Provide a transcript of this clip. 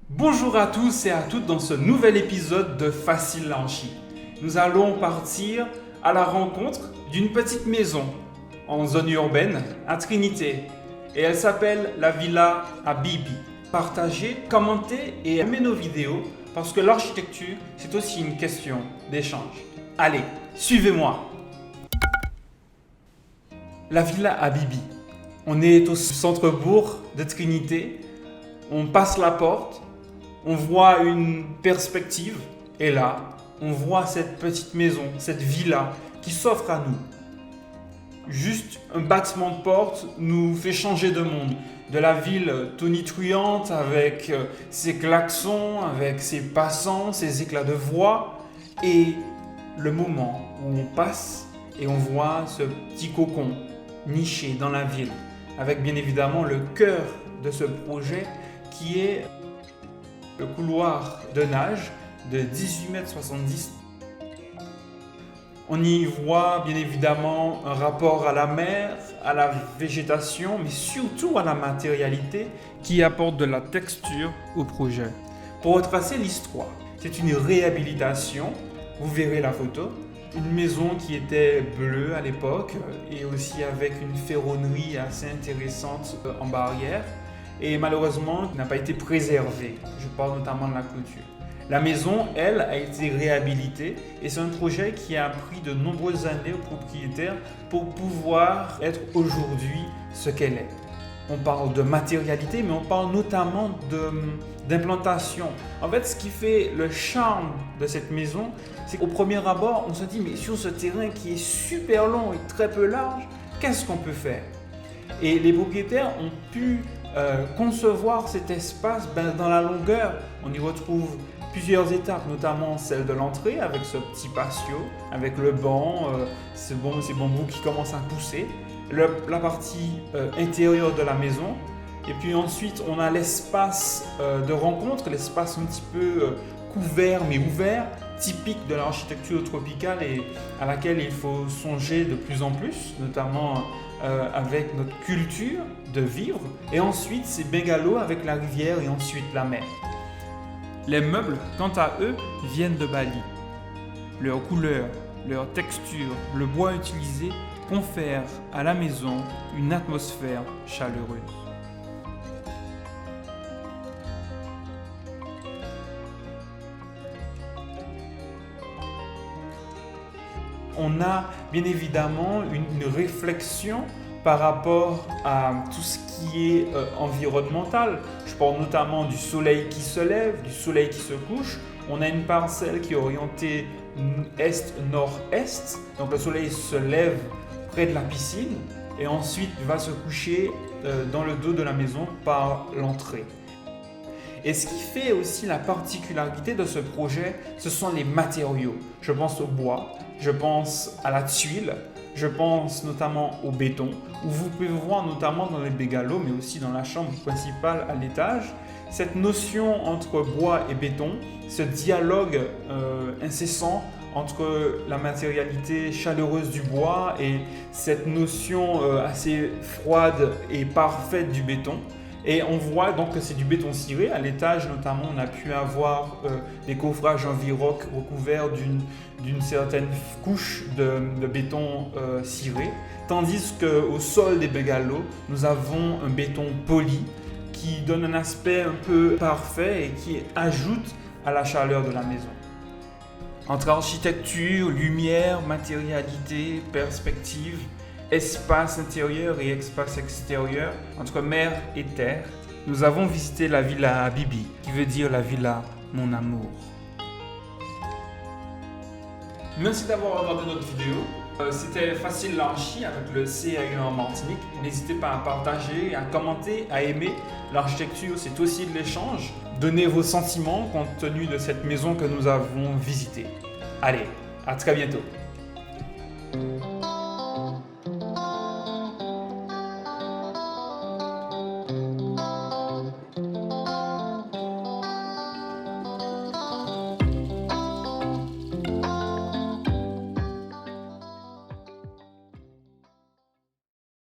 Bonjour à tous et à toutes dans ce nouvel épisode de Facile Lanchi. Nous allons partir à la rencontre d'une petite maison en zone urbaine à Trinité et elle s'appelle la Villa Habibi. Partagez, commentez et aimez nos vidéos parce que l'architecture c'est aussi une question d'échange. Allez, suivez-moi. La Villa Habibi. On est au centre-bourg de Trinité, on passe la porte. On voit une perspective et là, on voit cette petite maison, cette villa qui s'offre à nous. Juste un battement de porte nous fait changer de monde. De la ville tonitruante avec ses klaxons, avec ses passants, ses éclats de voix et le moment où on passe et on voit ce petit cocon niché dans la ville avec bien évidemment le cœur de ce projet qui est le couloir de nage de 18,70 m. On y voit bien évidemment un rapport à la mer, à la végétation, mais surtout à la matérialité qui apporte de la texture au projet. Pour retracer l'histoire, c'est une réhabilitation, vous verrez la photo, une maison qui était bleue à l'époque et aussi avec une ferronnerie assez intéressante en barrière. Et malheureusement, qui n'a pas été préservée. Je parle notamment de la clôture. La maison, elle, a été réhabilitée et c'est un projet qui a pris de nombreuses années au propriétaire pour pouvoir être aujourd'hui ce qu'elle est. On parle de matérialité, mais on parle notamment d'implantation. En fait, ce qui fait le charme de cette maison, c'est qu'au premier abord, on se dit, mais sur ce terrain qui est super long et très peu large, qu'est-ce qu'on peut faire? Et les propriétaires ont pu concevoir cet espace dans la longueur. On y retrouve plusieurs étapes, notamment celle de l'entrée avec ce petit patio, avec le banc, ces bambous qui commencent à pousser, la partie intérieure de la maison. Et puis ensuite, on a l'espace de rencontre, l'espace un petit peu couvert mais ouvert, typique de l'architecture tropicale et à laquelle il faut songer de plus en plus, notamment avec notre culture de vivre. Et ensuite, ces bungalows avec la rivière et ensuite la mer. Les meubles, quant à eux, viennent de Bali. Leur couleur, leur texture, le bois utilisé confèrent à la maison une atmosphère chaleureuse. On a bien évidemment une réflexion par rapport à tout ce qui est environnemental. Je parle notamment du soleil qui se lève, du soleil qui se couche. On a une parcelle qui est orientée est-nord-est. Donc le soleil se lève près de la piscine et ensuite va se coucher dans le dos de la maison par l'entrée. Et ce qui fait aussi la particularité de ce projet, ce sont les matériaux. Je pense au bois, je pense à la tuile, je pense notamment au béton, où vous pouvez voir notamment dans les bungalows, mais aussi dans la chambre principale à l'étage, cette notion entre bois et béton, ce dialogue incessant entre la matérialité chaleureuse du bois et cette notion assez froide et parfaite du béton. Et on voit donc que c'est du béton ciré. À l'étage notamment, on a pu avoir des coffrages en viroc recouverts d'une certaine couche de béton ciré. Tandis qu'au sol des bungalows, nous avons un béton poli qui donne un aspect un peu parfait et qui ajoute à la chaleur de la maison. Entre architecture, lumière, matérialité, perspective, espace intérieur et espace extérieur, entre mer et terre, nous avons visité la Villa Habibi, qui veut dire la villa mon amour. Merci d'avoir regardé notre vidéo. C'était Facile Lanchi avec le CAE en Martinique. N'hésitez pas à partager, à commenter, à aimer. L'architecture, c'est aussi de l'échange. Donnez vos sentiments compte tenu de cette maison que nous avons visitée. Allez, à très bientôt.